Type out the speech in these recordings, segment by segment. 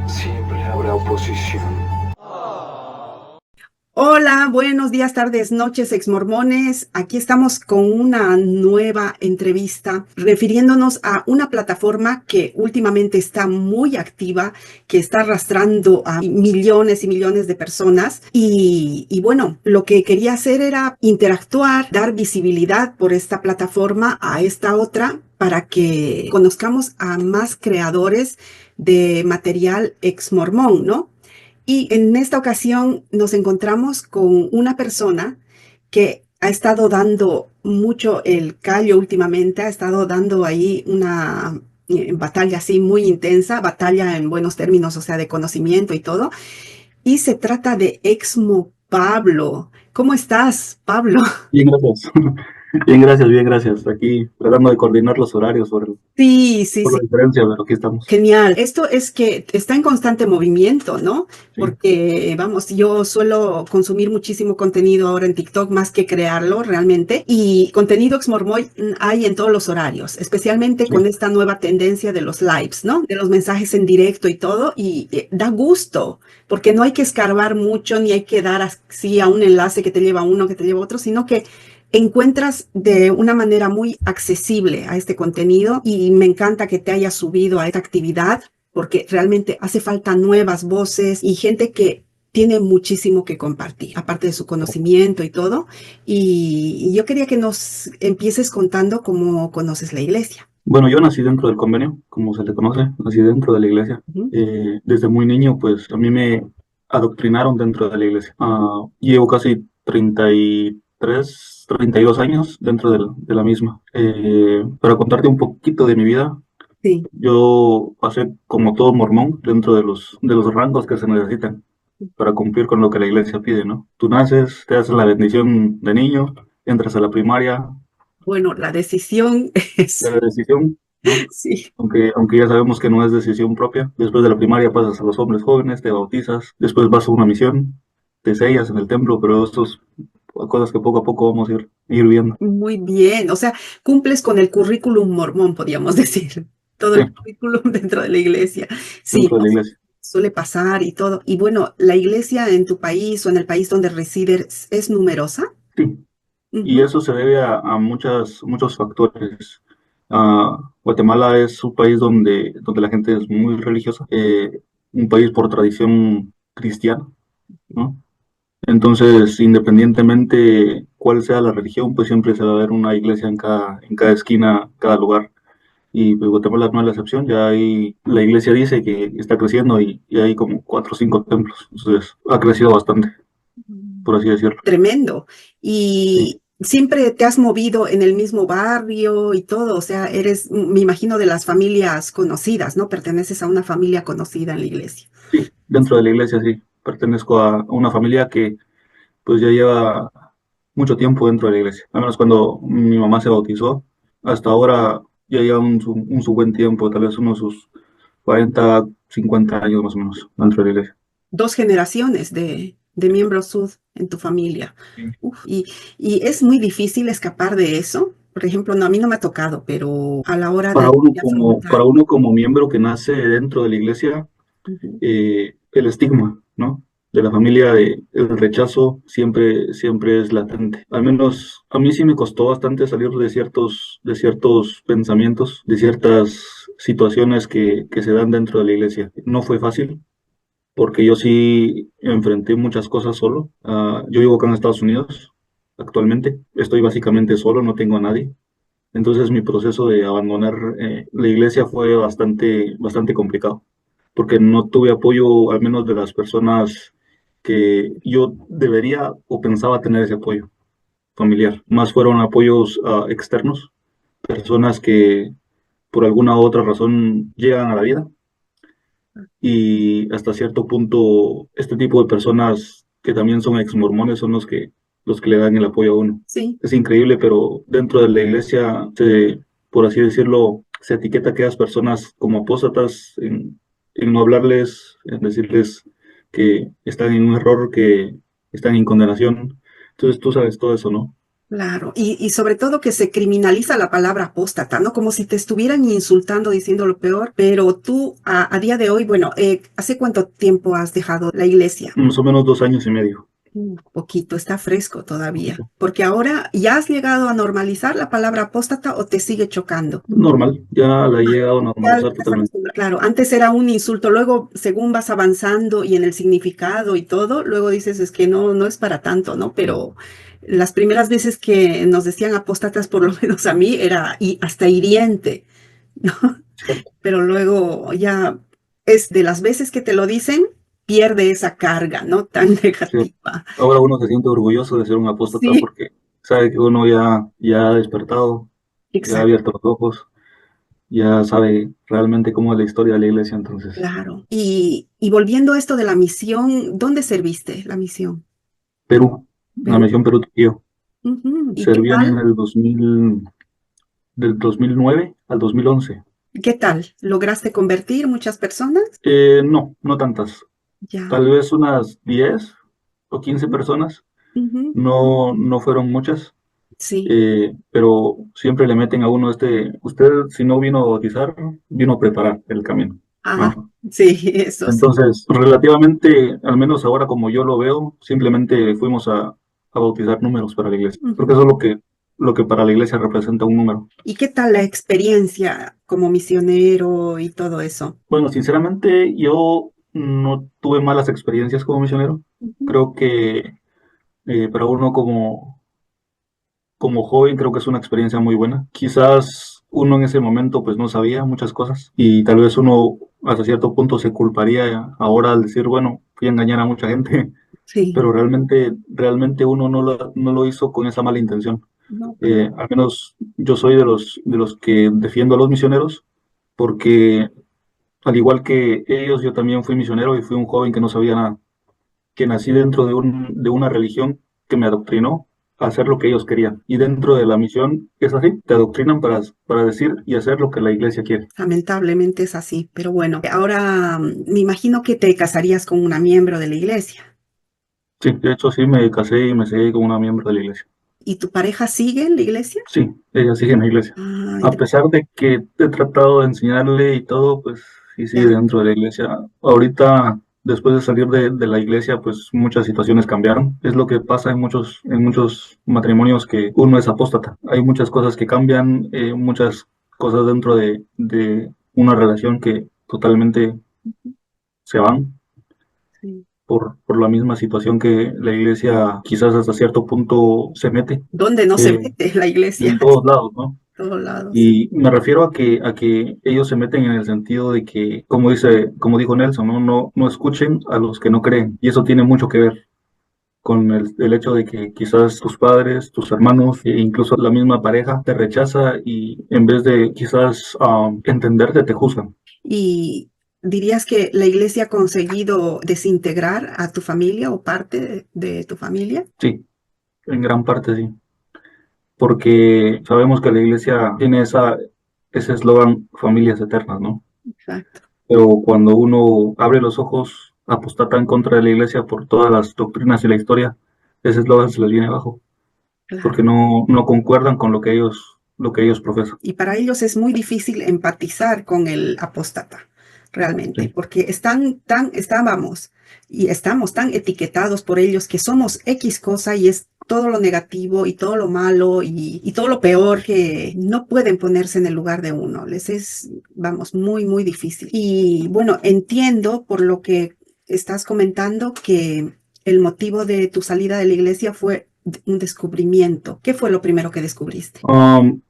Siempre habrá oposición. Hola, buenos días, tardes, noches, exmormones. Aquí estamos con una nueva entrevista refiriéndonos a una plataforma que últimamente está muy activa, que está arrastrando a millones y millones de personas. Y bueno, lo que quería hacer era interactuar, dar visibilidad por esta plataforma a esta otra para que conozcamos a más creadores de material exmormón, ¿no? Y en esta ocasión nos encontramos con una persona que ha estado dando mucho el callo últimamente, ha estado dando ahí una batalla así muy intensa, batalla en buenos términos, o sea, de conocimiento y todo. Y se trata de Exmo Pablo. ¿Cómo estás, Pablo? Bien, gracias. Bien, gracias, bien, gracias. Aquí tratando de coordinar los horarios Sí, sí, por sí. la diferencia, pero aquí estamos. Genial. Esto es que está en constante movimiento, ¿no? Sí, Porque, vamos, yo suelo consumir muchísimo contenido ahora en TikTok más que crearlo realmente. Y contenido exmormoy hay en todos los horarios, especialmente sí, con esta nueva tendencia de los lives, ¿no? De los mensajes en directo y todo. Y da gusto, porque no hay que escarbar mucho, ni hay que dar así a un enlace que te lleva a uno, que te lleva a otro, sino que encuentras de una manera muy accesible a este contenido y me encanta que te hayas subido a esta actividad porque realmente hace falta nuevas voces y gente que tiene muchísimo que compartir, aparte de su conocimiento y todo. Y yo quería que nos empieces contando cómo conoces la iglesia. bueno, yo nací dentro del convenio, como se le conoce, nací dentro de la iglesia. Ujú. Desde muy niño, pues a mí me adoctrinaron dentro de la iglesia. Llevo casi 33, 32 años dentro de la misma. Para contarte un poquito de mi vida, Sí. yo pasé como todo mormón dentro de los rangos que se necesitan para cumplir con lo que la iglesia pide, ¿no? Tú naces, te hacen la bendición de niño, entras a la primaria, Bueno, la decisión de es, la decisión, ¿no? sí. Aunque ya sabemos que no es decisión propia. Después de la primaria pasas a los hombres jóvenes, te bautizas, después vas a una misión, te sellas en el templo, pero esto es cosas que poco a poco vamos a ir viendo. Muy bien, o sea, cumples con el currículum mormón, podríamos decir, todo Sí, el currículum dentro de la iglesia. Sí, dentro de la iglesia. suele pasar y todo. Y bueno, ¿la iglesia en tu país o en el país donde resides es numerosa? Sí, y Ujú. eso se debe a muchos factores. Guatemala es un país donde la gente es muy religiosa, un país por tradición cristiana, ¿no? Entonces, independientemente cuál sea la religión, pues siempre se va a ver una iglesia en cada esquina, cada lugar. Y pues Guatemala no es la excepción, la iglesia dice que está creciendo y hay como 4 o 5 templos. Entonces, ha crecido bastante, por así decirlo. Tremendo. Sí, Y siempre te has movido en el mismo barrio y todo, o sea, eres, me imagino, de las familias conocidas, ¿no? Perteneces a una familia conocida en la iglesia. sí, dentro de la iglesia sí. Pertenezco a una familia que pues ya lleva mucho tiempo dentro de la iglesia. Al menos cuando mi mamá se bautizó, hasta ahora ya lleva su buen tiempo, tal vez unos sus 40, 50 años más o menos dentro de la iglesia. Dos generaciones de miembros sud en tu familia. Sí. Uf, y es muy difícil escapar de eso. Por ejemplo, no, a mí no me ha tocado, pero a la hora Para de uno afrontar. como miembro que nace dentro de la iglesia, Ujú. el estigma, ¿no? De la familia, el rechazo siempre es latente. Al menos a mí sí me costó bastante salir de ciertos pensamientos, de ciertas situaciones que se dan dentro de la iglesia. No fue fácil, porque yo sí enfrenté muchas cosas solo. Yo vivo acá en Estados Unidos actualmente. Estoy básicamente solo, no tengo a nadie. Entonces mi proceso de abandonar la iglesia fue bastante complicado, porque no tuve apoyo, al menos de las personas que yo debería o pensaba tener ese apoyo familiar. Más fueron apoyos externos, personas que por alguna u otra razón llegan a la vida y hasta cierto punto este tipo de personas que también son ex mormones son los que le dan el apoyo a uno. Sí. Es increíble, pero dentro de la iglesia, por así decirlo, se etiqueta a aquellas personas como apóstatas en no hablarles, en decirles que están en un error, que están en condenación. Entonces tú sabes todo eso, ¿no? Claro, y sobre todo que se criminaliza la palabra apóstata, ¿no? Como si te estuvieran insultando, diciendo lo peor, pero tú a día de hoy, bueno, ¿hace cuánto tiempo has dejado la iglesia? Más o menos 2 años y medio. Poquito, está fresco todavía, Poquito. porque ahora ya has llegado a normalizar la palabra apóstata o te sigue chocando. Normal, ya la he llegado a Ya normalizar estás totalmente. acostumbrado. Claro, antes era un insulto, luego según vas avanzando y en el significado y todo, luego dices es que no, no es para tanto, ¿no? Pero las primeras veces que nos decían apóstatas, por lo menos a mí, era y hasta hiriente, ¿no? Cierto. Pero luego ya es de las veces que te lo dicen, pierde esa carga, ¿no? Tan Cierto. negativa. Ahora uno se siente orgulloso de ser un apóstata Sí, porque sabe que uno ya ha despertado, ya ha exacto, abierto los ojos, ya sabe realmente cómo es la historia de la iglesia. Entonces, claro. Y volviendo a esto de la misión, ¿dónde serviste la misión? Perú, la Perú. misión Perú Trujillo, Ujú. ¿Y qué serví en tal? el 2000, del 2009 al 2011. ¿Qué tal? ¿Lograste convertir muchas personas? No, no tantas, Ya. tal vez unas 10 o 15 personas, Ujú. no, no fueron muchas. Sí. Pero siempre le meten a uno usted si no vino a bautizar, vino a preparar el camino, Ah, ¿no? sí, eso sí. Entonces, relativamente, al menos ahora como yo lo veo, simplemente fuimos a bautizar números para la iglesia, porque Ujú. eso es lo que para la iglesia representa un número. ¿Y qué tal la experiencia como misionero y todo eso? Bueno, sinceramente, yo no tuve malas experiencias como misionero. Ujú. Creo que para uno como joven creo que es una experiencia muy buena. Quizás uno en ese momento pues no sabía muchas cosas y tal vez uno hasta cierto punto se culparía ahora al decir, bueno, fui a engañar a mucha gente, Sí. pero realmente uno no lo hizo con esa mala intención. No, para Al menos yo soy de los que defiendo a los misioneros porque al igual que ellos, yo también fui misionero y fui un joven que no sabía nada, que nací dentro de una religión que me adoctrinó a hacer lo que ellos querían. Y dentro de la misión es así, te adoctrinan para decir y hacer lo que la iglesia quiere. lamentablemente es así, pero bueno, ahora me imagino que te casarías con una miembro de la iglesia. Sí, de hecho sí me casé y me seguí con una miembro de la iglesia. ¿Y tu pareja sigue en la iglesia? Sí, ella sigue en la iglesia. Ah, A pesar de que he tratado de enseñarle y todo, pues sí sigue ya, dentro de la iglesia. Ahorita, después de salir de la iglesia, pues muchas situaciones cambiaron. Es lo que pasa en muchos matrimonios que uno es apóstata. Hay muchas cosas que cambian, muchas cosas dentro de una relación que totalmente se van sí. por la misma situación que la iglesia quizás hasta cierto punto se mete, ¿Dónde no se eh, mete la iglesia? en todos lados, ¿no? En todos lados. Y me refiero a que ellos se meten en el sentido de que, como dijo Nelson, no escuchen a los que no creen. Y eso tiene mucho que ver con el hecho de que quizás tus padres, tus hermanos, e incluso la misma pareja te rechaza y en vez de quizás entenderte, te juzgan. ¿Y dirías que la iglesia ha conseguido desintegrar a tu familia o parte de tu familia? Sí, en gran parte sí. Porque sabemos que la iglesia tiene ese eslogan, familias eternas, ¿no? Exacto, Pero cuando uno abre los ojos, apostata en contra de la iglesia por todas las doctrinas y la historia, ese eslogan se les viene abajo, claro. porque no concuerdan con lo que ellos profesan. Y para ellos es muy difícil empatizar con el apóstata, realmente, Sí, porque estábamos y estamos tan etiquetados por ellos que somos X cosa y es todo lo negativo y todo lo malo y todo lo peor que no pueden ponerse en el lugar de uno. Les es, vamos, muy, muy difícil. Y bueno, entiendo por lo que estás comentando que el motivo de tu salida de la iglesia fue un descubrimiento. ¿Qué fue lo primero que descubriste? Um,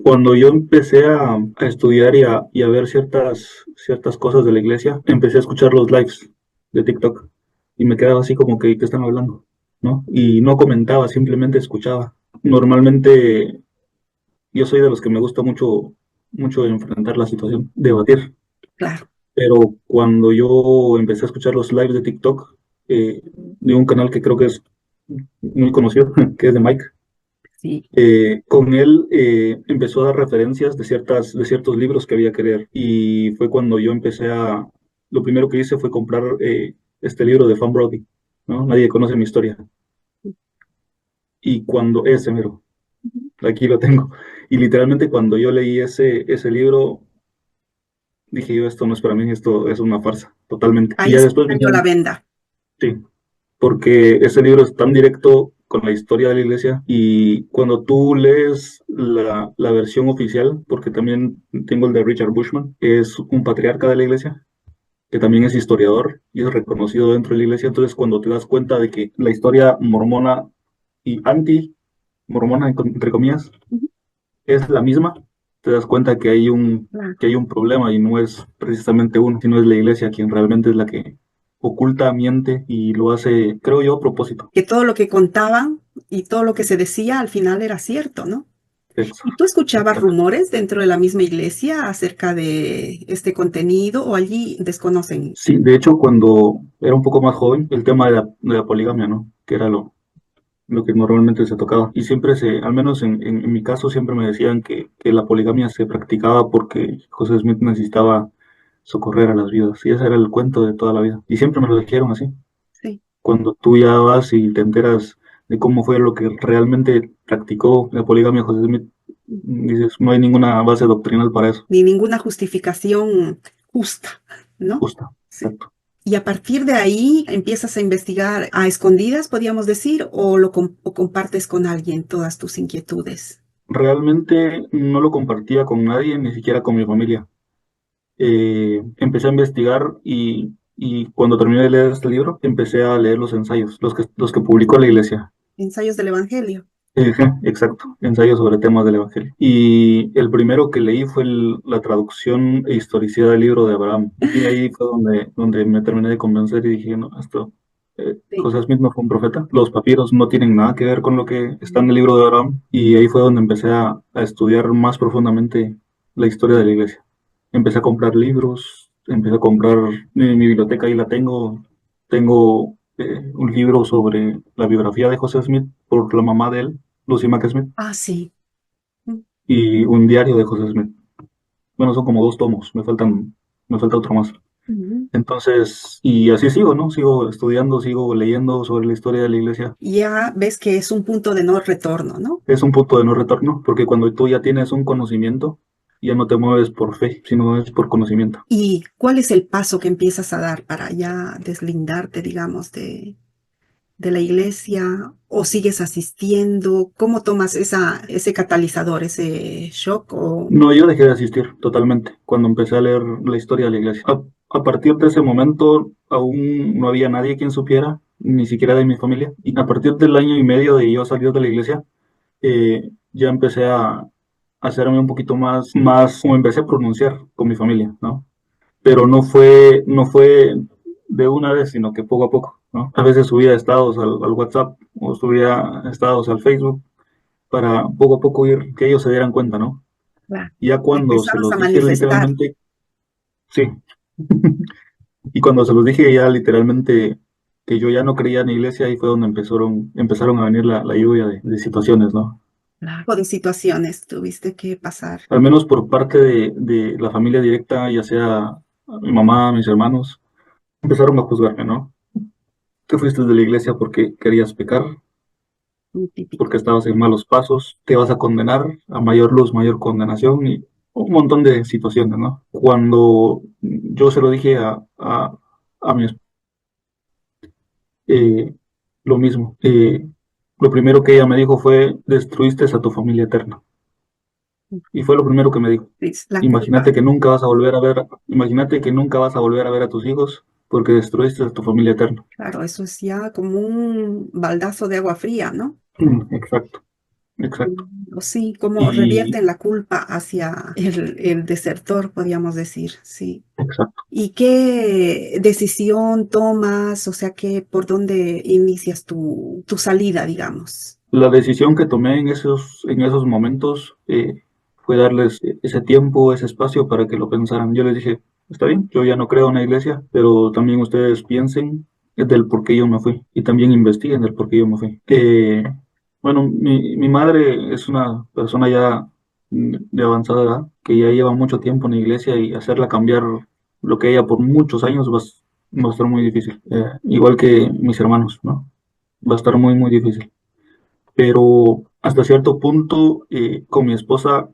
cuando yo empecé a estudiar y a ver ciertas cosas de la iglesia, empecé a escuchar los lives de TikTok y me quedaba así como que, ¿qué están hablando? ¿No? Y no comentaba, simplemente escuchaba. Normalmente yo soy de los que me gusta mucho enfrentar la situación, debatir. Claro. Pero cuando yo empecé a escuchar los lives de TikTok, de un canal que creo que es muy conocido, que es de Mike, Sí, con él empezó a dar referencias de ciertos libros que había que leer. Y fue cuando yo lo primero que hice fue comprar este libro de Fan Brody, ¿no? Nadie conoce mi historia. Y cuando, ese mero. aquí lo tengo. Y literalmente cuando yo leí ese libro, dije yo, esto no es para mí, esto es una farsa, totalmente. Y Ahí ya se después cayó la vinieron, venda. sí, porque ese libro es tan directo con la historia de la iglesia y cuando tú lees la versión oficial, porque también tengo el de Richard Bushman, que es un patriarca de la iglesia, que también es historiador y es reconocido dentro de la iglesia, entonces cuando te das cuenta de que la historia mormona y anti-mormona, entre comillas, Ujú. es la misma, te das cuenta Claro. que hay un problema y no es precisamente uno, sino es la iglesia quien realmente es la que oculta, miente y lo hace, creo yo, a propósito. Que todo lo que contaban y todo lo que se decía al final era cierto, ¿no? ¿Y tú escuchabas Exacto. rumores dentro de la misma iglesia acerca de este contenido o allí desconocen? Sí, de hecho, cuando era un poco más joven, el tema de la poligamia, ¿no? Que era lo que normalmente se tocaba. Y siempre al menos en mi caso, siempre me decían que la poligamia se practicaba porque José Smith necesitaba socorrer a las viudas. Y ese era el cuento de toda la vida. Y siempre me lo dijeron así. Sí. Cuando tú ya vas y te enteras de cómo fue lo que realmente practicó la poligamia José Smith, dices, no hay ninguna base doctrinal para eso. Ni ninguna justificación justa, ¿no? Justa. Sí. Exacto. Y a partir de ahí empiezas a investigar a escondidas, podríamos decir, o o compartes con alguien todas tus inquietudes. Realmente no lo compartía con nadie, ni siquiera con mi familia. Empecé a investigar y cuando terminé de leer este libro, empecé a leer los ensayos, los que publicó la iglesia. Ensayos del Evangelio. Exacto, ensayos sobre temas del Evangelio. Y el primero que leí fue la traducción e historicidad del libro de Abraham. Y ahí fue donde me terminé de convencer y dije, no, Sí. José Smith no fue un profeta, los papiros no tienen nada que ver con lo que está en el libro de Abraham. Y ahí fue donde empecé a estudiar más profundamente la historia de la iglesia. Empecé a comprar libros, empecé a comprar mi biblioteca, ahí la tengo. Tengo un libro sobre la biografía de José Smith por la mamá de él, Lucy Mack Smith, Ah, sí. Mm. y un diario de José Smith. Bueno, son como dos tomos, me falta otro más. Ujú. Entonces, y así sigo, ¿no? Sigo estudiando, sigo leyendo sobre la historia de la iglesia. Ya ves que es un punto de no retorno, ¿no? Es un punto de no retorno, porque cuando tú ya tienes un conocimiento, ya no te mueves por fe, sino es por conocimiento. ¿Y cuál es el paso que empiezas a dar para ya deslindarte, digamos, de la iglesia? ¿O sigues asistiendo? ¿Cómo tomas ese catalizador, ese shock? O No, yo dejé de asistir totalmente cuando empecé a leer la historia de la iglesia. A partir de ese momento aún no había nadie quien supiera, ni siquiera de mi familia. Y a partir del año y medio de yo salir de la iglesia, ya empecé a hacerme un poquito como empecé a pronunciar con mi familia, ¿no? Pero no fue de una vez, sino que poco a poco, ¿no? A veces subía estados al WhatsApp o subía estados al Facebook para poco a poco ir, que ellos se dieran cuenta, ¿no? claro, Ya cuando se empezabas los a dije manifestar. literalmente, sí. Y cuando se los dije ya literalmente que yo ya no creía en la iglesia, ahí fue donde empezaron a venir la lluvia de situaciones, ¿no? Claro. ¿O de situaciones tuviste que pasar? Al menos por parte de la familia directa, ya sea mi mamá, mis hermanos, empezaron a juzgarme, ¿no? Te fuiste de la iglesia porque querías pecar, Muy típico. porque estabas en malos pasos, te vas a condenar a mayor luz, mayor condenación y un montón de situaciones, ¿no? Cuando yo se lo dije a mi esposa, eh, lo mismo. Lo primero que ella me dijo fue, destruiste a tu familia eterna. Y fue lo primero que me dijo. Es la culpa. Imagínate que nunca vas a volver a ver a tus hijos porque destruiste a tu familia eterna. Claro, eso es ya como un baldazo de agua fría, ¿no? Exacto, exacto. O sí, como Y revierten la culpa hacia el desertor, podríamos decir, sí. exacto. ¿Y qué decisión tomas? O sea, ¿por dónde inicias tu salida, digamos? La decisión que tomé en esos momentos fue darles ese tiempo, ese espacio para que lo pensaran. Yo les dije, está bien, yo ya no creo en la iglesia, pero también ustedes piensen del por qué yo me fui y también investiguen del por qué yo me fui. Bueno, mi madre es una persona ya de avanzada edad, que ya lleva mucho tiempo en la iglesia y hacerla cambiar lo que ella por muchos años va a estar muy difícil. Igual que mis hermanos, ¿no? Va a estar muy, muy difícil. Pero hasta cierto punto, con mi esposa,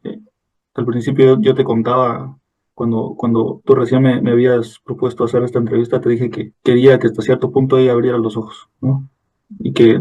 al principio yo te contaba, cuando tú recién me habías propuesto hacer esta entrevista, te dije que quería que hasta cierto punto ella abriera los ojos, ¿no? Y que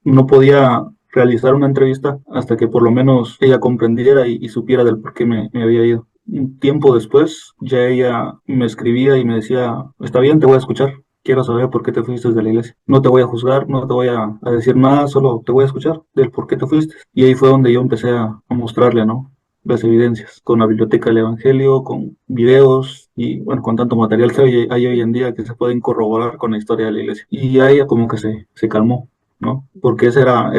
no podía realizar una entrevista hasta que por lo menos ella comprendiera y supiera del por qué me había ido. Un tiempo después, ya ella me escribía y me decía, está bien, te voy a escuchar, quiero saber por qué te fuiste de la iglesia. No te voy a juzgar, no te voy a decir nada, solo te voy a escuchar del por qué te fuiste. Y ahí fue donde yo empecé a mostrarle, ¿no? Las evidencias, con la biblioteca del Evangelio, con videos y bueno, con tanto material que hay hoy en día que se pueden corroborar con la historia de la iglesia. Y a ella como que se calmó, ¿no? Porque ese era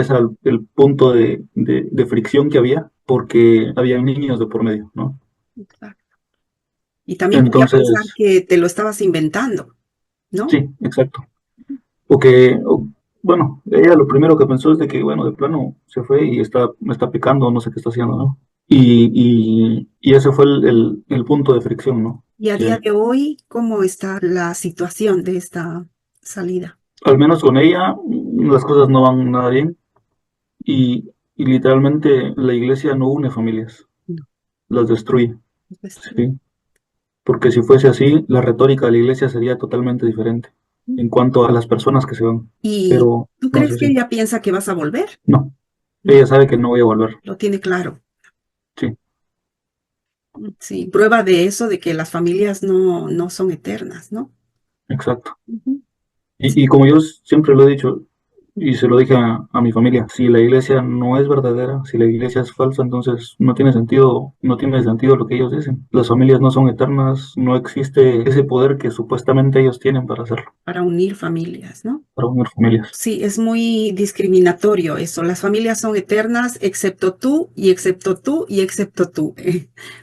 el punto de fricción que había, porque había niños de por medio, ¿no? Exacto. Y también podía pensar Entonces, que te lo estabas inventando, ¿no? sí, exacto. Bueno, ella lo primero que pensó es de que, bueno, de plano se fue y me está picando, no sé qué está haciendo, ¿no? Y ese fue el punto de fricción, ¿no? Y a día Que de hoy, ¿cómo está la situación de esta salida? al menos con ella las cosas no van nada bien y literalmente la iglesia no une familias, No, las destruye, pues, ¿sí? Porque si fuese así, la retórica de la iglesia sería totalmente diferente en cuanto a las personas que se van. ¿y Pero tú no es crees que así. ella piensa que vas a volver? No, No, ella sabe que no voy a volver. lo tiene claro. Sí, Sí, prueba de eso, de que las familias no son eternas, ¿no? exacto. Ujú. Y como yo siempre lo he dicho, y se lo dije a mi familia, si la iglesia no es verdadera, si la iglesia es falsa, entonces no tiene sentido lo que ellos dicen. Las familias no son eternas, no existe ese poder que supuestamente ellos tienen para hacerlo, Para unir familias, ¿no? para unir familias. Sí, es muy discriminatorio eso. Las familias son eternas, excepto tú y excepto tú y excepto tú.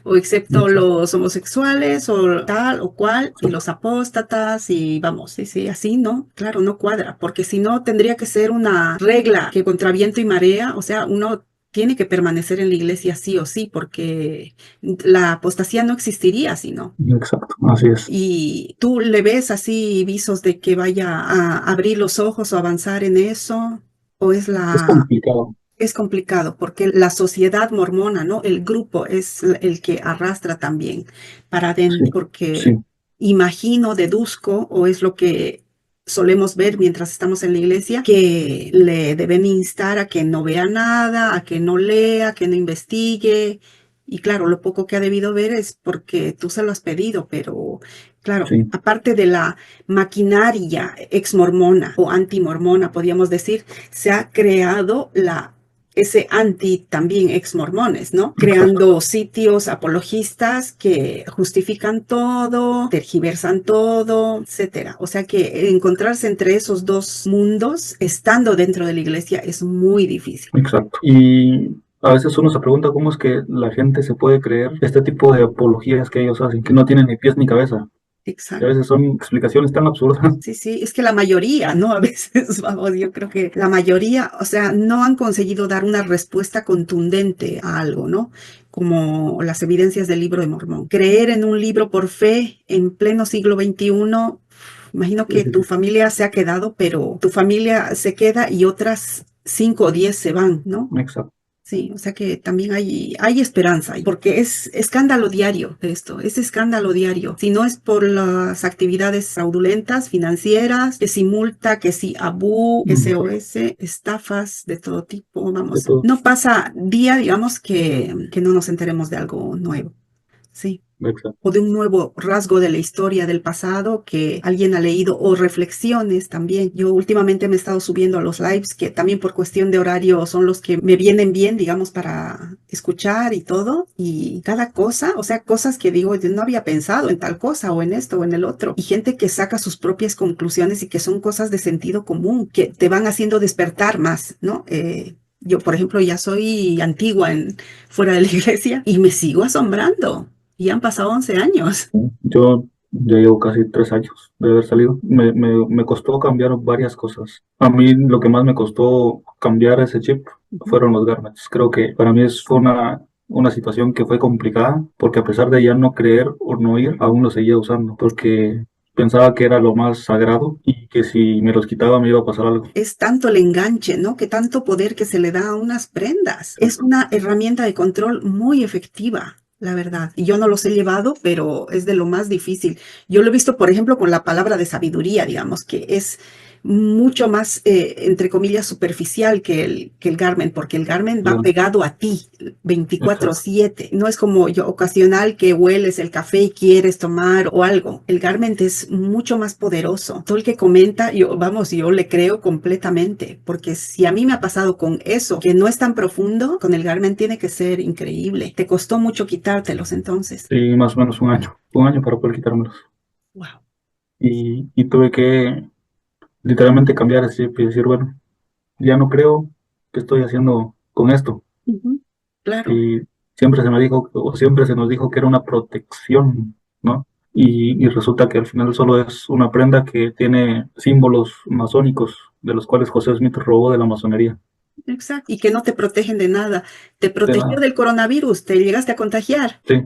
O excepto Exacto, los homosexuales o tal o cual y exacto, los apóstatas y vamos, sí, sí, así no, claro, no cuadra, porque si no tendría que ser una regla que contra viento y marea, o sea, uno tiene que permanecer en la iglesia sí o sí, porque la apostasía no existiría si no. exacto, así es. ¿Y tú le ves así visos de que vaya a abrir los ojos o avanzar en eso? ¿O Es complicado. es complicado porque la sociedad mormona, ¿no? El grupo es el que arrastra también para Sí, adentro, porque sí, imagino, deduzco, o es lo que solemos ver mientras estamos en la iglesia, que le deben instar a que no vea nada, a que no lea, que no investigue. Y claro, lo poco que ha debido ver es porque tú se lo has pedido, pero claro, sí, aparte de la maquinaria ex-mormona o anti-mormona, podríamos decir, se ha creado ese anti también ex mormones, ¿no? exacto, Creando sitios apologistas que justifican todo, tergiversan todo, etcétera. O sea que encontrarse entre esos dos mundos, estando dentro de la iglesia, es muy difícil. exacto. Y a veces uno se pregunta cómo es que la gente se puede creer este tipo de apologías que ellos hacen, que no tienen ni pies ni cabeza. Y a Exacto. veces son explicaciones tan absurdas. Sí, sí, es que la mayoría, ¿no? A veces, vamos, yo creo que la mayoría, o sea, no han conseguido dar una respuesta contundente a algo, ¿no? Como las evidencias del libro de Mormón. Creer en un libro por fe en pleno siglo XXI, imagino Es que tu difícil. familia se ha quedado, pero tu familia se queda y otras 5 o 10 se van, ¿no? Exacto. Sí, o sea que también hay esperanza, porque es escándalo diario de esto, es escándalo diario. Si no es por las actividades fraudulentas, financieras, que si multa, que si ABU, Mm, SOS, estafas de todo tipo, de vamos, todo. no pasa día, digamos, que no nos enteremos de algo nuevo. Sí, Exacto. o de un nuevo rasgo de la historia del pasado que alguien ha leído, o reflexiones también. Yo últimamente me he estado subiendo a los lives, que también por cuestión de horario son los que me vienen bien, digamos, para escuchar y todo, y cada cosa, o sea, cosas que digo, yo no había pensado en tal cosa o en esto o en el otro, y gente que saca sus propias conclusiones y que son cosas de sentido común, que te van haciendo despertar más, ¿no? Yo, por ejemplo, ya soy antigua fuera de la iglesia y me sigo asombrando. Y han pasado 11 años. Yo ya llevo casi 3 años de haber salido. Me costó cambiar varias cosas. A mí lo que más me costó cambiar ese chip Ujú. fueron los garments. Creo que para mí fue una situación que fue complicada porque a pesar de ya no creer o no ir, aún lo seguía usando porque pensaba que era lo más sagrado y que si me los quitaba me iba a pasar algo. Es tanto el enganche, ¿no? Que tanto poder que se le da a unas prendas. Es una herramienta de control muy efectiva, la verdad. Y yo no los he llevado, pero es de lo más difícil. Yo lo he visto, por ejemplo, con la palabra de sabiduría, digamos, que es mucho más, entre comillas, superficial que el garment, porque el garment va Claro, pegado a ti exacto. 24/7. No es como yo ocasional que hueles el café y quieres tomar o algo. El garment es mucho más poderoso. Todo el que comenta, yo, vamos, yo le creo completamente, porque si a mí me ha pasado con eso, que no es tan profundo, con el garment tiene que ser increíble. ¿Te costó mucho quitártelos entonces? Sí, más o menos un año para poder quitármelos. Wow. Y tuve que literalmente cambiar así y decir, bueno, ya no creo que estoy haciendo con esto. Ujú. Claro. Y siempre se me dijo, o siempre se nos dijo que era una protección, ¿no? Y resulta que al final solo es una prenda que tiene símbolos masónicos, de los cuales José Smith robó de la masonería. Exacto. Y que no te protegen de nada. Te De protegió nada. del coronavirus, te llegaste a contagiar. Sí,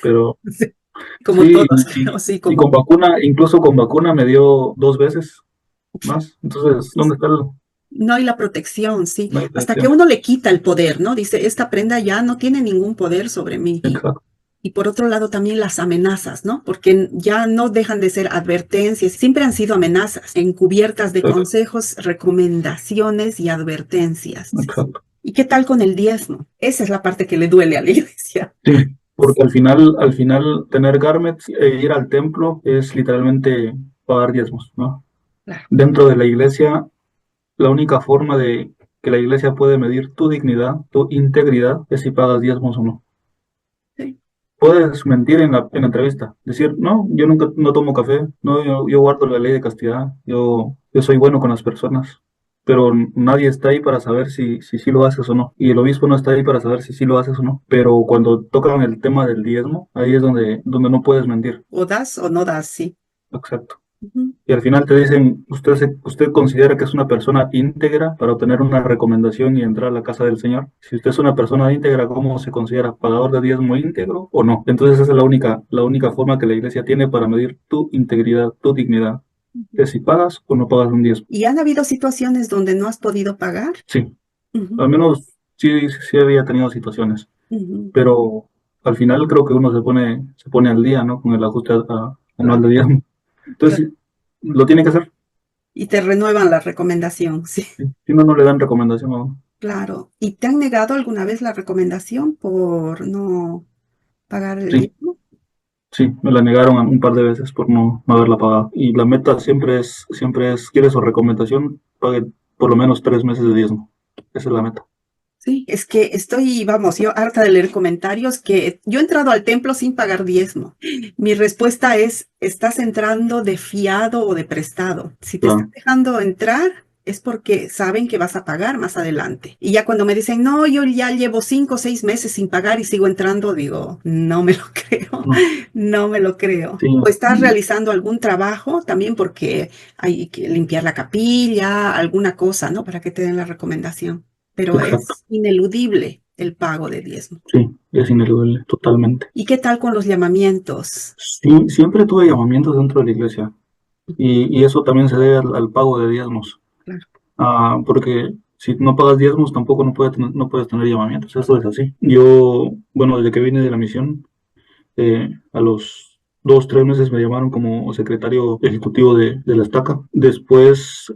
pero Sí, como sí, todos, creo, sí, y como con vacuna, incluso con vacuna me dio 2 veces más. Entonces, ¿dónde está el, no hay la protección, sí. la Hasta que protección? uno le quita el poder, ¿no? Dice, esta prenda ya no tiene ningún poder sobre mí. Exacto, Y por otro lado también las amenazas, ¿no? Porque ya no dejan de ser advertencias, siempre han sido amenazas, encubiertas de exacto, consejos, recomendaciones y advertencias. exacto. ¿Y qué tal con el diezmo? Esa es la parte que le duele a la iglesia. Sí, porque al final tener garments e ir al templo es literalmente pagar diezmos, ¿no? Claro, Dentro de la iglesia, la única forma de que la iglesia puede medir tu dignidad, tu integridad, es si pagas diezmos o no. sí. Puedes mentir en la entrevista, decir, no, yo nunca no tomo café, no, yo guardo la ley de castidad, yo soy bueno con las personas, pero nadie está ahí para saber si sí lo haces o no, y el obispo no está ahí para saber si sí lo haces o no, pero cuando tocan el tema del diezmo, ahí es donde no puedes mentir, O das o no das, sí. exacto. Ujú. Y al final te dicen, usted considera que es una persona íntegra para obtener una recomendación y entrar a la casa del Señor. Si usted es una persona íntegra, ¿cómo se considera? ¿Pagador de diezmo íntegro o no? Entonces esa es la única forma que la iglesia tiene para medir tu integridad, tu dignidad. Que si pagas o no pagas un diezmo. ¿Y han habido situaciones donde no has podido pagar? Sí, Ujú, al menos sí había tenido situaciones, ujú. pero al final creo que uno se pone al día, ¿no? Con el ajuste anual Claro, de diezmo. claro. Entonces, lo tiene que hacer. Y te renuevan la recomendación, sí. Si no, no le dan recomendación a uno. Claro. ¿Y te han negado alguna vez la recomendación por no pagar el Sí. diezmo? Sí, me la negaron un par de veces por no haberla pagado. Y la meta siempre es, ¿quieres su recomendación? Pague por lo menos 3 meses de diezmo. Esa es la meta. Sí, es que estoy, vamos, yo harta de leer comentarios que yo he entrado al templo sin pagar diezmo. Mi respuesta es, estás entrando de fiado o de prestado. Si te están Claro. dejando entrar, es porque saben que vas a pagar más adelante. Y ya cuando me dicen, no, yo ya llevo 5 o 6 meses sin pagar y sigo entrando, digo, no me lo creo, No, no me lo creo. sí, O estás realizando algún trabajo también porque hay que limpiar la capilla, alguna cosa, ¿no? Para que te den la recomendación, pero exacto. es ineludible el pago de diezmo. Sí, es ineludible, totalmente. ¿Y qué tal con los llamamientos? Sí, siempre tuve llamamientos dentro de la iglesia. Y eso también se debe al pago de diezmos. Claro. Porque si no pagas diezmos, tampoco no puedes tener llamamientos. Eso es así. Yo, bueno, desde que vine de la misión, a los 2, 3 meses me llamaron como secretario ejecutivo de la estaca. Después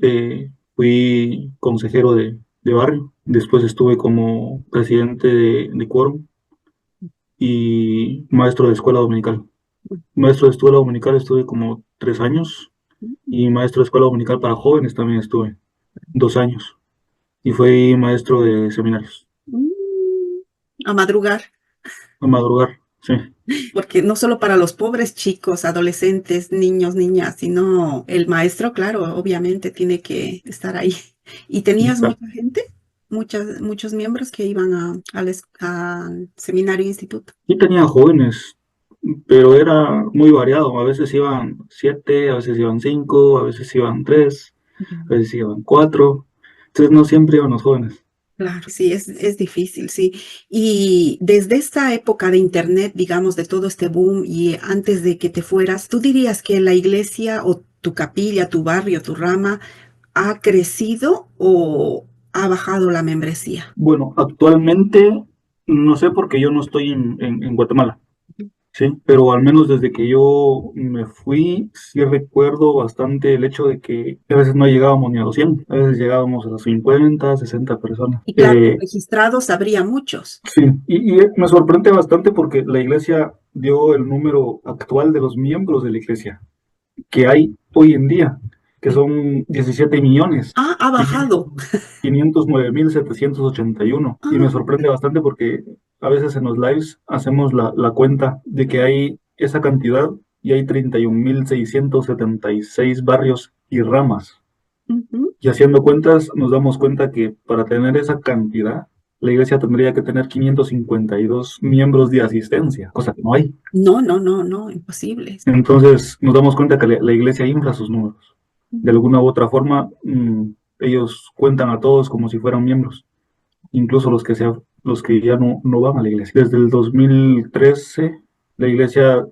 fui consejero de barrio. Después estuve como presidente de quórum y maestro de escuela dominical. Maestro de escuela dominical estuve como 3 años y maestro de escuela dominical para jóvenes también estuve 2 años. Y fui maestro de seminarios. Mm, a madrugar, A madrugar, sí, porque no solo para los pobres chicos, adolescentes, niños, niñas, sino el maestro, claro, obviamente tiene que estar ahí. ¿Y tenías exacto. mucha gente? Muchos miembros que iban al seminario instituto. Y tenía jóvenes, pero era muy variado. A veces iban 7, a veces iban 5, a veces iban 3, Ya. a veces iban 4. Entonces no siempre iban los jóvenes. Claro, sí, es difícil, sí. Y desde esta época de internet, digamos, de todo este boom y antes de que te fueras, ¿tú dirías que la iglesia o tu capilla, tu barrio, tu rama ha crecido o ha bajado la membresía? Bueno, actualmente no sé porque yo no estoy en Guatemala. Sí, pero al menos desde que yo me fui, sí recuerdo bastante el hecho de que a veces no llegábamos ni a los 100, a veces llegábamos a las 50, 60 personas. Y claro, registrados habría muchos. Sí, y me sorprende bastante porque la iglesia dio el número actual de los miembros de la iglesia que hay hoy en día, que son 17 millones. Ah, ha bajado. 509.781. Y me Ah, sorprende bastante porque a veces en los lives hacemos la cuenta de que hay esa cantidad y hay 31.676 barrios y ramas. ujú. Y haciendo cuentas nos damos cuenta que para tener esa cantidad, la iglesia tendría que tener 552 miembros de asistencia, cosa que no hay. No, no, no, no, imposible. Entonces nos damos cuenta que la iglesia infla sus números. De alguna u otra forma, ellos cuentan a todos como si fueran miembros, incluso los que ya no van a la iglesia. Desde el 2013, la iglesia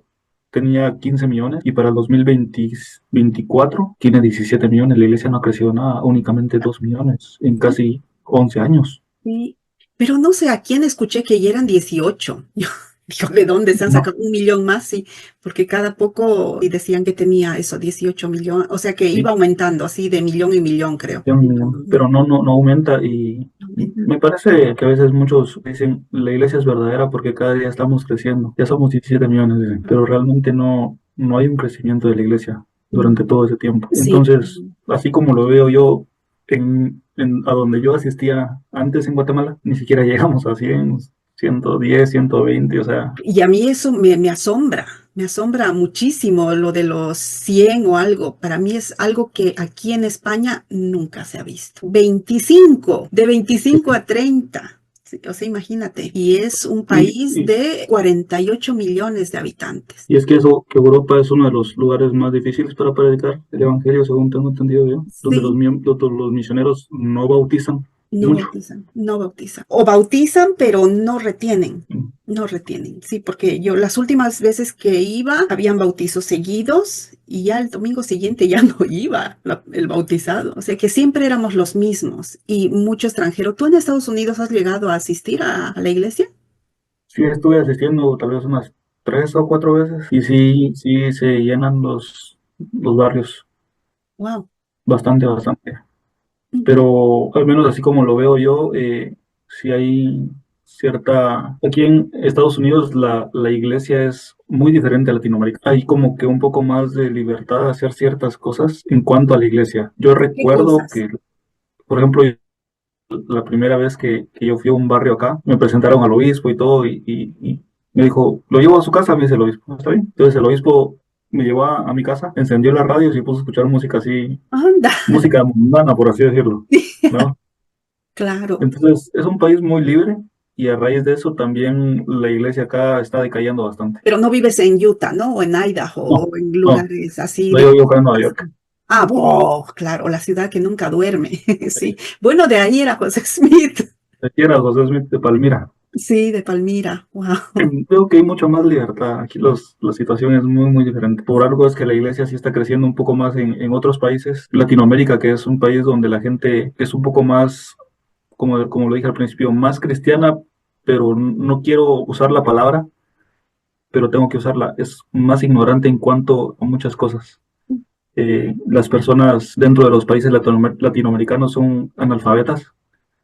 tenía 15 millones y para el 2024 tiene 17 millones. La iglesia no ha crecido nada, únicamente 2 millones en casi 11 años. Sí, pero no sé a quién escuché que ya eran 18. Yo digo, ¿de dónde se han No, sacado 1 millón más? Sí, porque cada poco y decían que tenía eso, 18 millones, o sea que sí, iba aumentando así de millón en millón, creo. ya un millón, pero no aumenta y me parece que a veces muchos dicen la iglesia es verdadera porque cada día estamos creciendo. Ya somos 17 millones, dicen, pero realmente no hay un crecimiento de la iglesia durante todo ese tiempo. Sí, Entonces, así como lo veo yo a donde yo asistía antes en Guatemala, ni siquiera llegamos a 100, 110, 120, o sea, y a mí eso me asombra muchísimo lo de los 100 o algo. Para mí es algo que aquí en España nunca se ha visto. 25, de 25 a 30. Sí, o sea, imagínate. Y es un y, país y, de 48 millones de habitantes. y es que eso, que Europa es uno de los lugares más difíciles para predicar el evangelio, según tengo entendido yo, donde Sí, los misioneros no bautizan no mucho. bautizan, no bautizan. O bautizan, pero no retienen. No retienen, sí, porque yo las últimas veces que iba, habían bautizos seguidos y ya el domingo siguiente ya no iba el bautizado. O sea que siempre éramos los mismos y mucho extranjero. ¿Tú en Estados Unidos has llegado a asistir a la iglesia? Sí, estuve asistiendo tal vez unas 3 o 4 veces y sí se llenan los barrios Wow. bastante, bastante. Pero al menos así como lo veo yo, sí hay cierta... Aquí en Estados Unidos la iglesia es muy diferente a Latinoamérica. Hay como que un poco más de libertad de hacer ciertas cosas en cuanto a la iglesia. Yo ¿Qué recuerdo cosas? que, por ejemplo, la primera vez que yo fui a un barrio acá, me presentaron al obispo y todo, y me dijo, lo llevo a su casa, me dice el obispo, ¿está bien? Entonces el obispo me llevó a mi casa, encendió las radios y puso a escuchar música así, Anda. música mundana, por así decirlo, ¿no? Claro, Entonces es un país muy libre y a raíz de eso también la iglesia acá está decayendo bastante. pero no vives en Utah, ¿no? O en Idaho, No, o en no, lugares así no, de... yo acá en Nueva York. Ah, claro, la ciudad que nunca duerme, sí. Bueno, de ahí era José Smith, Aquí era José Smith de Palmira. sí, de Palmira, wow. Veo que hay mucha más libertad. Aquí la situación es muy, muy diferente. Por algo es que la iglesia sí está creciendo un poco más en otros países. Latinoamérica, que es un país donde la gente es un poco más, como lo dije al principio, más cristiana, pero no quiero usar la palabra, pero tengo que usarla. Es más ignorante en cuanto a muchas cosas. Las personas dentro de los países latinoamericanos son analfabetas.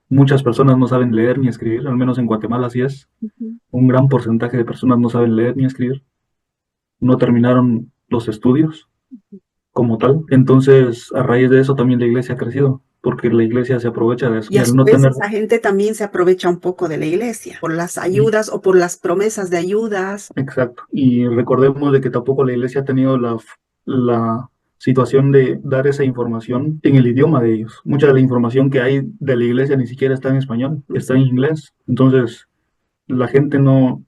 Muchas personas no saben leer ni escribir, al menos en Guatemala así es. Ujú. Un gran porcentaje de personas no saben leer ni escribir, no terminaron los estudios como tal. Entonces, a raíz de eso también la iglesia ha crecido, porque la iglesia se aprovecha de eso. Y Y a al su no vez tener, esa gente también se aprovecha un poco de la iglesia, por las sí, ayudas o por las promesas de ayudas. exacto. Y recordemos de que tampoco la iglesia ha tenido la situación de dar esa información en el idioma de ellos. Mucha de la información que hay de la iglesia ni siquiera está en español, está en inglés. Entonces, la gente no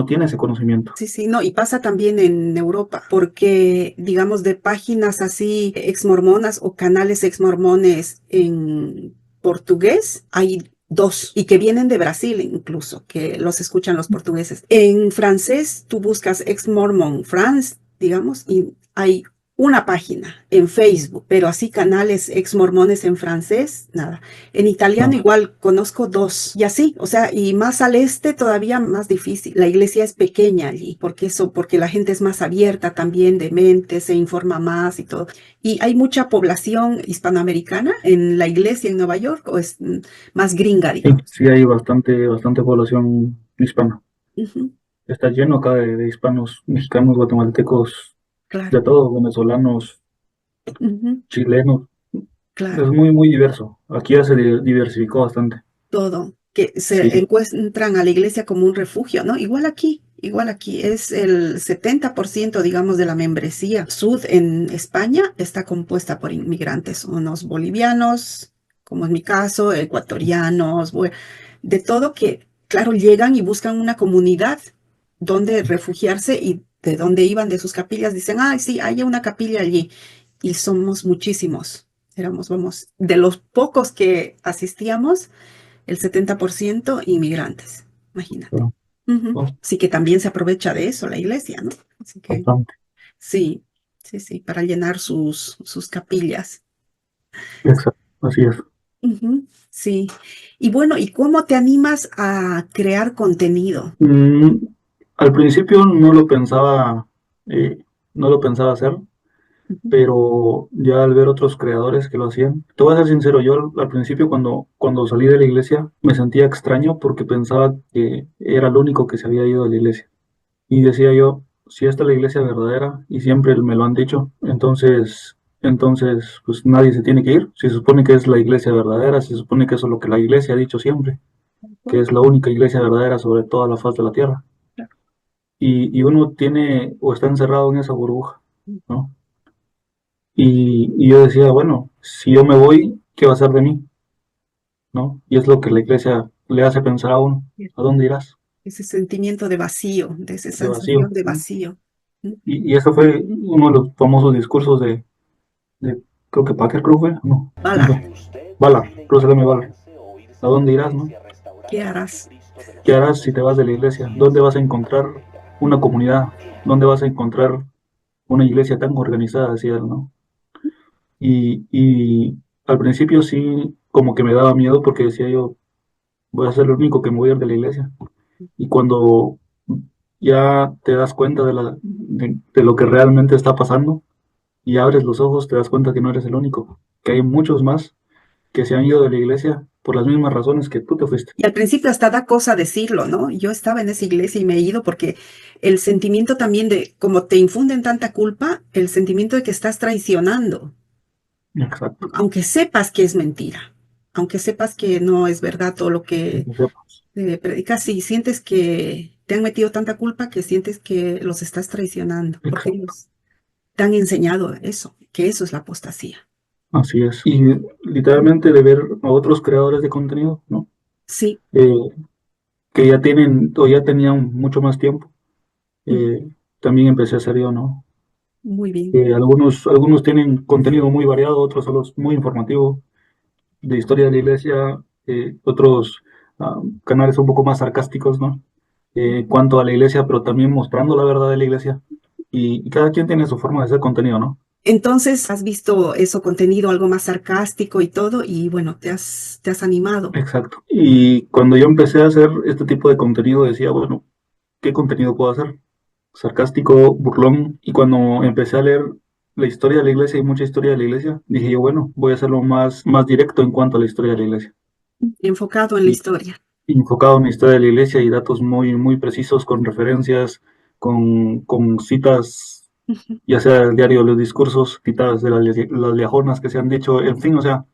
tiene ese conocimiento. Sí, sí, no, y pasa también en Europa, porque digamos de páginas así exmormonas o canales exmormones en portugués, hay 2 y que vienen de Brasil incluso, que los escuchan los portugueses. En francés, tú buscas Ex Mormon France, digamos, y hay una página en Facebook, pero así canales ex mormones en francés, nada. En italiano No, igual conozco 2 y así, o sea, y más al este todavía más difícil. La iglesia es pequeña allí, porque la gente es más abierta también de mente, se informa más y todo. Y hay mucha población hispanoamericana en la iglesia en Nueva York, o es más gringa, sí, digamos. sí hay bastante población hispana. Ujú, Está lleno acá de hispanos, mexicanos, guatemaltecos, claro, de todo, venezolanos, ujú, chilenos. Es claro. muy diverso. Aquí ya se diversificó bastante. Todo, que se Sí, encuentran a la iglesia como un refugio, ¿no? Igual aquí es el 70%, digamos, de la membresía. Sud en España está compuesta por inmigrantes, unos bolivianos, como en mi caso, ecuatorianos, de todo que, claro, llegan y buscan una comunidad donde refugiarse y de donde iban de sus capillas, dicen, ay, sí, hay una capilla allí. Y somos muchísimos. Éramos, vamos, de los pocos que asistíamos, el 70% inmigrantes, imagínate. pero, Ujú. oh, Así que también se aprovecha de eso la iglesia, ¿no? Así que bastante. sí, sí, para llenar sus capillas. Exacto, así es. Ujú, sí. Y bueno, ¿y cómo te animas a crear contenido? Mm, Al principio eh, no lo pensaba hacer, Ujú. pero ya al ver otros creadores que lo hacían, te voy a ser sincero, yo al principio cuando salí de la iglesia me sentía extraño porque pensaba que era el único que se había ido de la iglesia. Y decía yo, si esta es la iglesia verdadera, y siempre me lo han dicho, entonces, pues nadie se tiene que ir. Si se supone que es la iglesia verdadera, se supone que eso es lo que la iglesia ha dicho siempre, que es la única iglesia verdadera sobre toda la faz de la tierra. Y uno tiene o está encerrado en esa burbuja, ¿no? Y yo decía, bueno, si yo me voy, ¿qué va a ser de mí? ¿No? Y es lo que la iglesia le hace pensar a uno, ¿a dónde irás? Ese sentimiento de vacío, de esa De sensación vacío, de ¿no? vacío. ¿No? Y eso fue uno de los famosos discursos de creo que Packer, creo fue, no, ¿quién Bala, fue? Bala, Russell M. Bala. ¿A dónde irás, no? ¿qué harás? ¿Qué harás si te vas de la iglesia? ¿Dónde vas a encontrar una comunidad? ¿Dónde vas a encontrar una iglesia tan organizada, decía él, ¿no? Y al principio sí, como que me daba miedo porque decía yo, voy a ser el único que me voy a ir de la iglesia. Y cuando ya te das cuenta de lo que realmente está pasando y abres los ojos, te das cuenta que no eres el único, que hay muchos más que se han ido de la iglesia por las mismas razones que tú te fuiste. Y al principio hasta da cosa decirlo, ¿no? Yo estaba en esa iglesia y me he ido porque el sentimiento también de, como te infunden tanta culpa, el sentimiento de que estás traicionando, Exacto. aunque sepas que es mentira, aunque sepas que no es verdad todo lo Que que sepas. predicas, si sientes que te han metido tanta culpa que sientes que los estás traicionando, porque Exacto. ellos te han enseñado eso, que eso es la apostasía. Así es. Y literalmente de ver a otros creadores de contenido, ¿no? Sí, Eh, que ya tienen o ya tenían mucho más tiempo. mm, También empecé a hacer yo, ¿no? muy bien. Algunos tienen contenido muy variado, otros solo es muy informativo, de historia de la iglesia, otros canales un poco más sarcásticos, ¿no? Cuanto a la iglesia, pero también mostrando la verdad de la iglesia. Y cada quien tiene su forma de hacer contenido, ¿no? Entonces, has visto eso, contenido algo más sarcástico y todo, y bueno, te has animado. Exacto. Y cuando yo empecé a hacer este tipo de contenido, decía, bueno, ¿qué contenido puedo hacer? Sarcástico, burlón. Y cuando empecé a leer la historia de la iglesia y mucha historia de la iglesia, dije yo, bueno, voy a hacerlo más directo en cuanto a la historia de la iglesia. Enfocado en la Y historia. enfocado en la historia de la iglesia y datos muy precisos, con referencias, con citas, Ujú. ya sea del diario de los discursos, citas de las lejonas que se han dicho, en fin, o sea,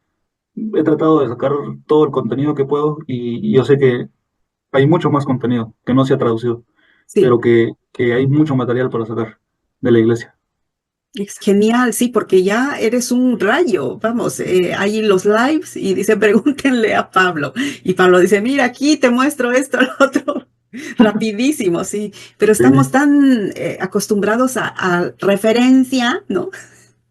he tratado de sacar todo el contenido que puedo y yo sé que hay mucho más contenido que no se ha traducido, Sí, pero que hay mucho material para sacar de la iglesia. genial, sí, porque ya eres un rayo. Vamos, hay los lives y dice, pregúntenle a Pablo. Y Pablo dice, mira, aquí te muestro esto, lo otro. Rapidísimo, sí. Pero Sí, estamos tan acostumbrados a referencia, ¿no?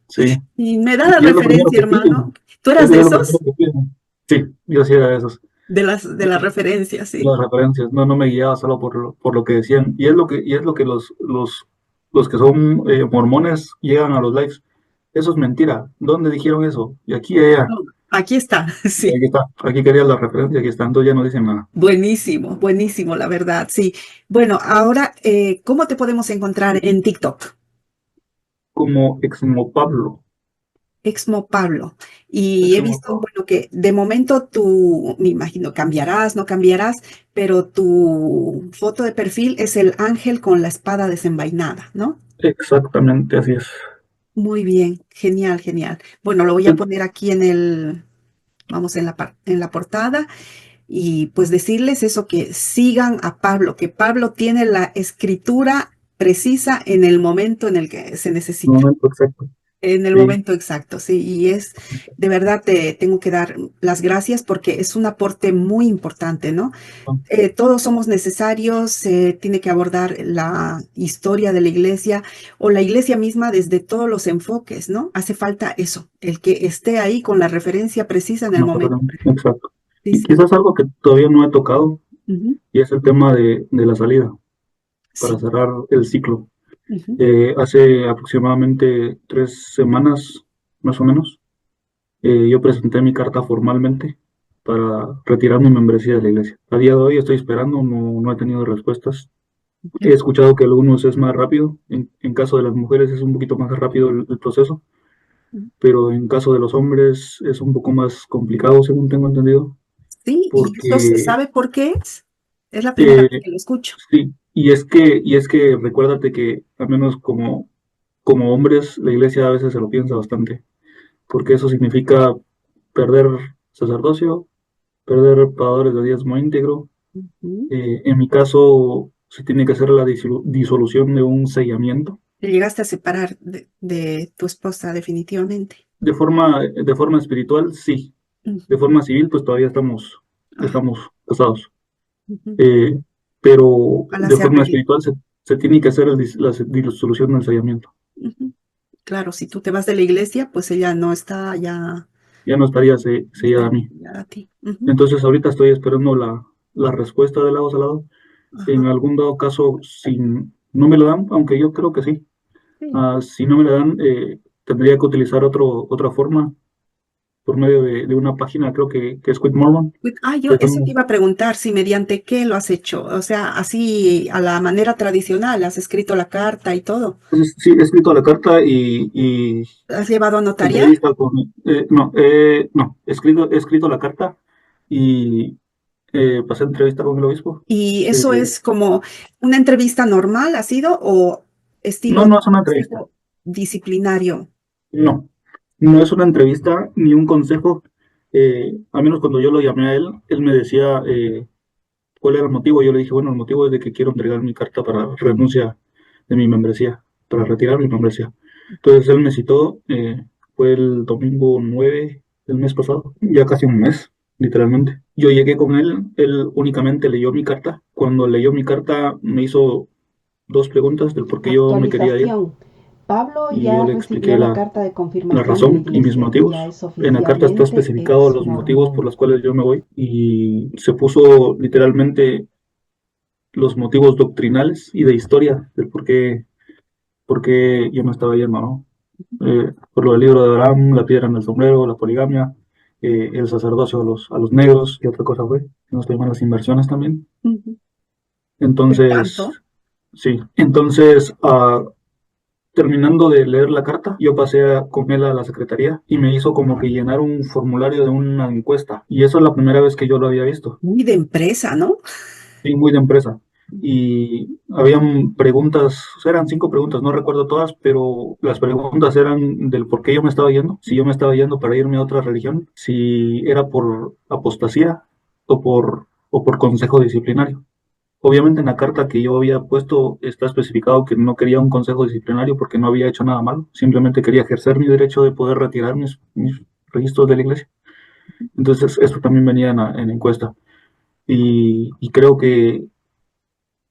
sí. Y me da la Y es lo primero referencia, que piden. hermano. ¿Tú eras de Es lo primero esos? que piden. Sí, yo sí era de esos. de las referencias, sí. las referencias. No, no me guiaba solo por lo que decían. Y es lo que los que son mormones llegan a los lives. Eso es mentira. ¿Dónde dijeron eso? Y aquí, allá. No, aquí está, Y sí. aquí está. Aquí quería la referencia, aquí está. Entonces ya no dicen nada. Buenísimo, buenísimo, la verdad, sí. Bueno, ahora, ¿cómo te podemos encontrar en TikTok? Como Exmo Pablo. Exmo Pablo. Y he Exmo visto, Pablo. bueno, que de momento tú, me imagino, cambiarás, no cambiarás, pero tu foto de perfil es el ángel con la espada desenvainada, ¿no? Exactamente, así es. Muy bien, genial, genial. Bueno, lo voy a poner aquí en el, vamos, en la portada y pues decirles eso, que sigan a Pablo, que Pablo tiene la escritura precisa en el momento en el que se Un necesita. momento exacto. En el Sí. momento exacto, sí, y es, de verdad te tengo que dar las gracias porque es un aporte muy importante, ¿no? Todos somos necesarios, se tiene que abordar la historia de la iglesia o la iglesia misma desde todos los enfoques, ¿no? Hace falta eso, el que esté ahí con la referencia precisa en el Una momento. referencia, exacto. Sí, Y sí. quizás algo que todavía no he tocado, Ujú, y es el tema de la salida, para sí. cerrar el ciclo. Ujú, Hace aproximadamente 3 semanas, más o menos, yo presenté mi carta formalmente para retirar mi membresía de la iglesia. A día de hoy estoy esperando, no, no he tenido respuestas. He ujú, escuchado que algunos es más rápido, en caso de las mujeres es un poquito más rápido el proceso, ujú. pero en caso de los hombres es un poco más complicado, según tengo entendido, Sí, y eso se porque sabe por qué es. Es la primera vez eh, que lo escucho. sí, y es que recuérdate que al menos como hombres la iglesia a veces se lo piensa bastante, porque eso significa perder sacerdocio, perder pagadores de diezmo íntegro. Ujú. En mi caso, se tiene que hacer la disolución de un sellamiento. Te llegaste a separar de tu esposa definitivamente. De forma espiritual, sí. De Ujú. forma civil, pues todavía Ah, estamos casados. ujú. Eh, pero Ojalá de se forma arregle. espiritual se tiene que hacer la disolución del sellamiento. Ujú. Claro, si tú te vas de la iglesia, pues ella no está ya, Ya no estaría no está sellada a mí. ligada a ti. Ujú. Entonces ahorita estoy esperando la respuesta del lado salado. En Ajá, algún dado caso, si no me la dan, aunque yo creo que sí, sí. si no me la dan, tendría que utilizar otra forma por medio de una página, creo que es Quit Mormon, Yo que eso te son, iba a preguntar, si mediante qué lo has hecho. O sea, así a la manera tradicional, has escrito la carta y todo. pues, sí, he escrito la carta y ¿Has llevado a notariar? entrevista con, no, he escrito la carta y pasé entrevista con el obispo. Y eso Eh, es como una entrevista normal, ¿ha sido? ¿O no, estilo no es una entrevista. consejo disciplinario? No, no es una entrevista ni un consejo. Al menos cuando yo lo llamé a él, él me decía cuál era el motivo. Yo le dije, bueno, el motivo es de que quiero entregar mi carta para renuncia de mi membresía, para retirar mi membresía. Entonces él me citó, fue el domingo 9 del mes pasado, ya casi un mes, literalmente. Yo llegué con él únicamente leyó mi carta. Cuando leyó mi carta me hizo dos preguntas del por qué yo me quería ir Actualización. Pablo y yo ya le recibió expliqué la carta de la confirmación de la razón y mis iglesia. Ya motivos. es En la carta está oficialmente especificado ex los motivos por mormón. los cuales yo me voy y se puso literalmente los motivos doctrinales y de historia del por qué yo me estaba yendo, ¿no? Por lo del libro de Abraham, la piedra en el sombrero, la poligamia, el sacerdocio a los negros y otra cosa fue, si no estoy mal, las inversiones también. Ujú. ¿Pero Entonces, tanto? sí, entonces, terminando de leer la carta, yo pasé con él a la secretaría y me hizo como que llenar un formulario de una encuesta. Y eso es la primera vez que yo lo había visto, Muy de empresa, ¿no? sí, muy de empresa. Y habían preguntas, o sea, eran 5 preguntas, no recuerdo todas, pero las preguntas eran del por qué yo me estaba yendo, si yo me estaba yendo para irme a otra religión, si era por apostasía o por consejo disciplinario. Obviamente en la carta que yo había puesto está especificado que no quería un consejo disciplinario porque no había hecho nada malo, simplemente quería ejercer mi derecho de poder retirar mis registros de la iglesia. Entonces esto también venía en la encuesta. Y creo que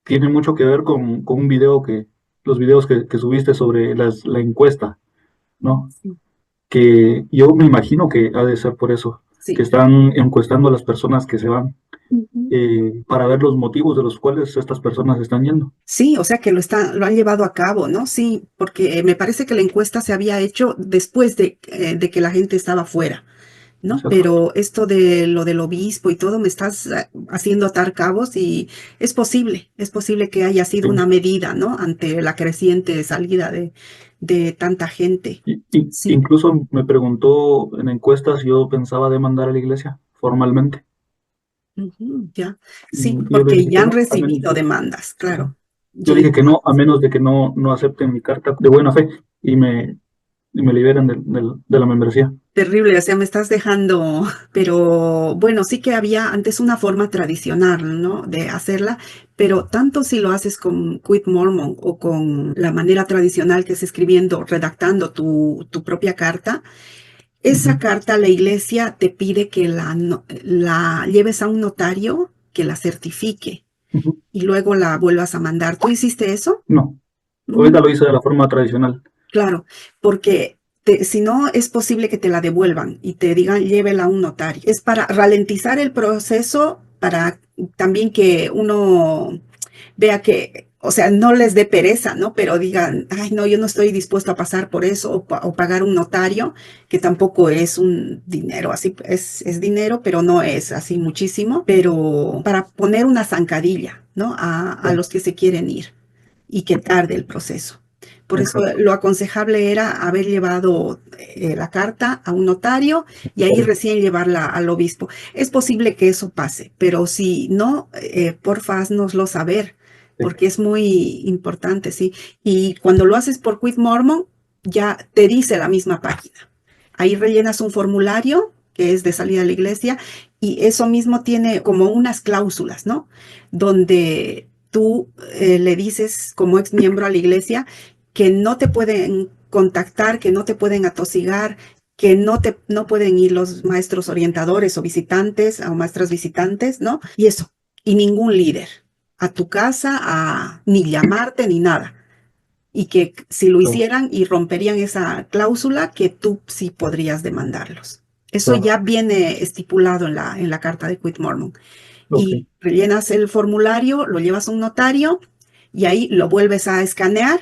tiene mucho que ver con un video los videos que subiste sobre la encuesta, ¿no? Sí. Que yo me imagino que ha de ser por eso. Sí. que están encuestando a las personas que se van Ujú. para ver los motivos de los cuales estas personas están yendo. Sí, o sea que lo han llevado a cabo, ¿no? Sí, porque me parece que la encuesta se había hecho después de que la gente estaba fuera, ¿no? Exacto. Pero esto de lo del obispo y todo, me estás haciendo atar cabos y es posible que haya sido Sí. una medida, ¿no? Ante la creciente salida de tanta gente. Sí. Incluso me preguntó en encuestas si yo pensaba demandar a la iglesia formalmente. Ujú, ya. Sí, Y yo le porque dije ya que han no, a menos recibido demandas, sí. claro. Yo Ya hay dije que no, a demandas. menos de que no acepten mi carta de buena fe y me liberen de la membresía. Terrible, o sea, me estás dejando, pero bueno, sí que había antes una forma tradicional, ¿no? De hacerla, pero tanto si lo haces con Quit Mormon o con la manera tradicional que es escribiendo, redactando tu propia carta, esa Ujú, carta la iglesia te pide que la lleves a un notario que la certifique ujú. y luego la vuelvas a mandar. ¿Tú hiciste eso? No, Mm. ahorita lo hice de la forma tradicional. Claro, porque si no es posible que te la devuelvan y te digan llévela a un notario. Es para ralentizar el proceso, para también que uno vea que, o sea, no les dé pereza, ¿no? Pero digan, ay, no, yo no estoy dispuesto a pasar por eso o pagar un notario, que tampoco es un dinero, así es dinero, pero no es así muchísimo, pero para poner una zancadilla, ¿no? A Claro, los que se quieren ir y que tarde el proceso. Por eso exacto. lo aconsejable era haber llevado la carta a un notario y ahí recién llevarla al obispo. Es posible que eso pase, pero si no, porfa, haznoslo saber, Sí, porque es muy importante, ¿sí? Y cuando lo haces por Quit Mormon, ya te dice la misma página. Ahí rellenas un formulario que es de salida a la iglesia y eso mismo tiene como unas cláusulas, ¿no? Donde tú le dices como ex miembro a la iglesia que no te pueden contactar, que no te pueden atosigar, que no pueden ir los maestros orientadores o visitantes o maestras visitantes, ¿no? Y eso, y ningún líder a tu casa, ni llamarte, ni nada y que si lo claro, hicieran y romperían esa cláusula, que tú sí podrías demandarlos. Eso claro. ya viene estipulado en la carta de Quit Mormon. Ok, Y rellenas el formulario, lo llevas a un notario y ahí lo vuelves a escanear,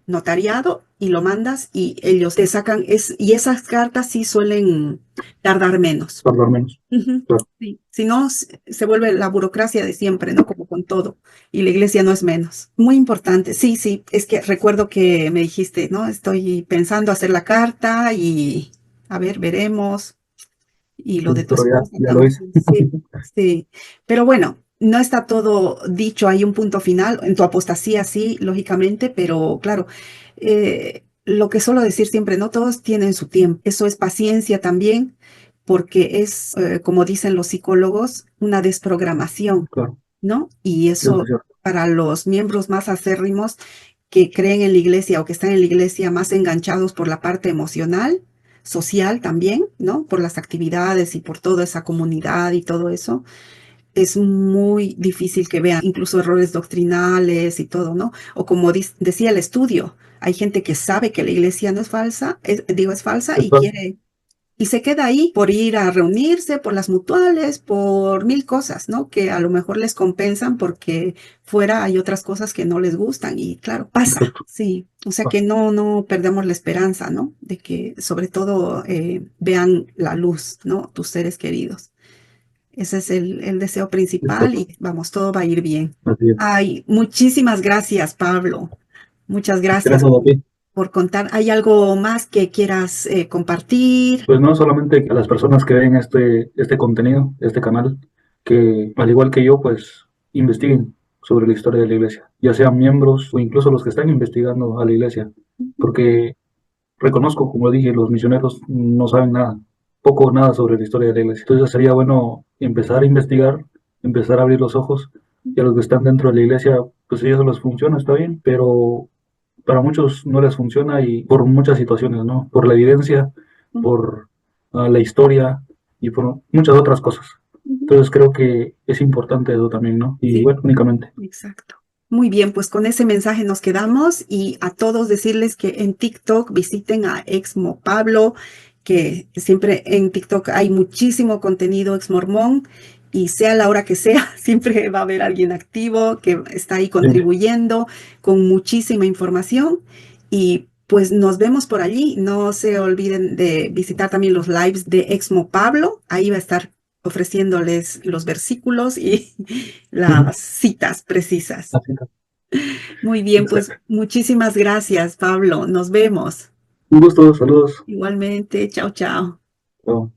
notariado, y lo mandas y ellos te sacan, y esas cartas sí suelen tardar menos. tardar menos. Ujú, Claro. sí. Si no, se vuelve la burocracia de siempre, ¿no? Como con todo. Y la iglesia no es menos. Muy importante. Sí, sí. Es que recuerdo que me dijiste, ¿no? Estoy pensando hacer la carta y a ver, veremos. Y lo Sí, de tu pero esposa ya lo hice. también. Sí, sí. Pero bueno, no está todo dicho. Hay un punto final. En tu apostasía, sí, lógicamente, pero claro, lo que suelo decir siempre, no todos tienen su tiempo. Eso es paciencia también, porque es, como dicen los psicólogos, una desprogramación, Claro, ¿no? Y eso es eso cierto. para los miembros más acérrimos que creen en la iglesia o que están en la iglesia más enganchados por la parte emocional, social también, ¿no? Por las actividades y por toda esa comunidad y todo eso, es muy difícil que vean incluso errores doctrinales y todo, ¿no? O como decía el estudio, hay gente que sabe que la iglesia no es falsa, es falsa y Está- quiere y se queda ahí por ir a reunirse, por las mutuales, por mil cosas, ¿no? Que a lo mejor les compensan porque fuera hay otras cosas que no les gustan y claro, pasa, Exacto. sí. O sea que no perdemos la esperanza, ¿no? De que sobre todo vean la luz, ¿no? Tus seres queridos. Ese es el deseo principal Exacto. y vamos, todo va a ir bien. Así es. Ay, muchísimas gracias, Pablo. Muchas gracias Gracias a ti. por contar. ¿Hay algo más que quieras compartir? Pues no solamente a las personas que ven este contenido, este canal, que al igual que yo, pues investiguen sobre la historia de la iglesia, ya sean miembros o incluso los que están investigando a la iglesia, porque reconozco, como dije, los misioneros no saben nada, poco o nada sobre la historia de la iglesia. Entonces sería bueno empezar a investigar, empezar a abrir los ojos, y a los que están dentro de la iglesia, pues a ellos les funciona, está bien, pero para muchos no les funciona y por muchas situaciones, ¿no? Por la evidencia, por la historia y por muchas otras cosas. Entonces creo que es importante eso también, ¿no? Y Sí, bueno, únicamente. exacto. Muy bien, pues con ese mensaje nos quedamos y a todos decirles que en TikTok visiten a Exmo Pablo que siempre en TikTok hay muchísimo contenido exmormón y sea la hora que sea, siempre va a haber alguien activo que está ahí contribuyendo con muchísima información y pues nos vemos por allí. No se olviden de visitar también los lives de Exmo Pablo. Ahí va a estar ofreciéndoles los versículos y las citas precisas. Así es. Muy bien, pues Exacto. muchísimas gracias, Pablo. Nos vemos. Un gusto, saludos. Igualmente, chao, chao. Chao.